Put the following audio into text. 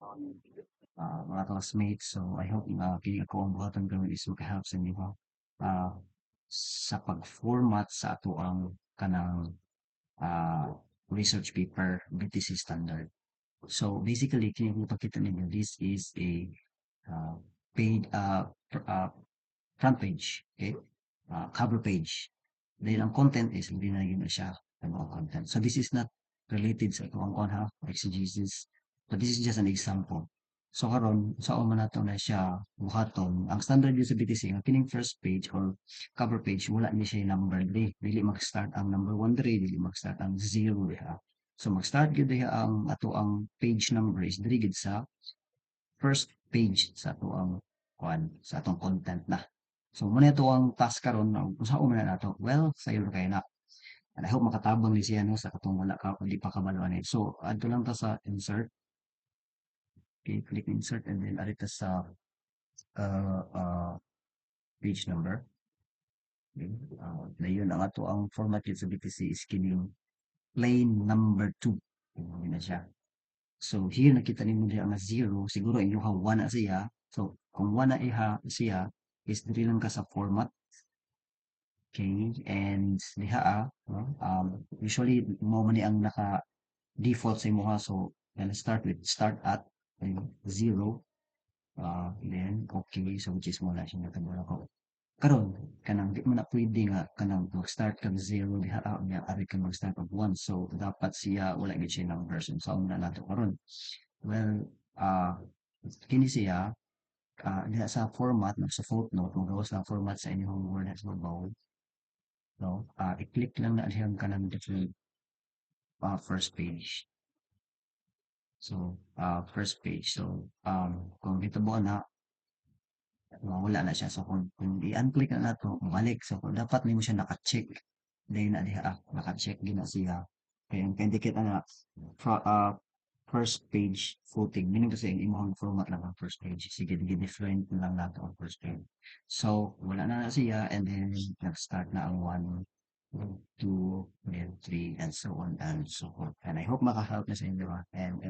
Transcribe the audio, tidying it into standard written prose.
mga classmates. So I hope kini ako ang buhaton gawin is makahelp sa inyo ah, sa pag-format sa ato ang kanang ah, research paper BTC standard. So basically kini kung ipakita ninyo, this is a uh, paid front page, okay? Cover page. Then ang content is hindi na yun na siya ang mga content. So this is not related sa ito ang ha, exegesis. But this is just an example. So karon sa man nato na siya buhaton. Ang standard yun sa BTC, ang kining first page or cover page, wala ni siya number dili. Dili mag-start ang number 1 diri, dili mag-start ang 0 diha. So mag-start gyud diha ang ato ang page number is diri gid sa first page sa ato ang sa atong content na. So muna ito ang task karon na kung saan man nato. Well, sayo kay na. And I hope makatabang ni siya no sa katong wala ka hindi pa kabaluan eh. So adto lang ta sa insert. Okay, click insert and then add ta sa uh, uh, page number. Okay. Dayon ang ato ang format yun sa BTC is kining plain number 2. Yun na siya. So here nakita nimo diha nga 0, siguro inyuha 1 na siya. So kung 1 na iha siya is diri lang ka sa format. Okay, and diha no? Usually mo man ni ang naka default sa imuha, so gonna start with start at 0, then okay, so which is mo na siya natabula ko. Karon kanang di man na pwede nga kanang mag-start kag 0 diha nya ari ka mag-start og 1, so dapat siya wala gid siya ng version. So na nato karon. Well, kini siya diha sa format sa footnote kung gawas na format sa inyong Word as mabaw, no? I-click lang na diyang kanang different first page. So, first page. So, kung dito mo na wala na siya. So, kung i-unclick na nato, balik. So, kung dapat nimo siya naka-check. Dahil na diha, naka-check din na siya. Kaya ang indicate na fra, first page footing. Meaning kasi ang imong format lang ang first page. Sige, different lang nato ang first page. So, wala na siya and then nag-start na ang 1, 2, and 3, and so on and so forth. And I hope maka-help na sa inyo. And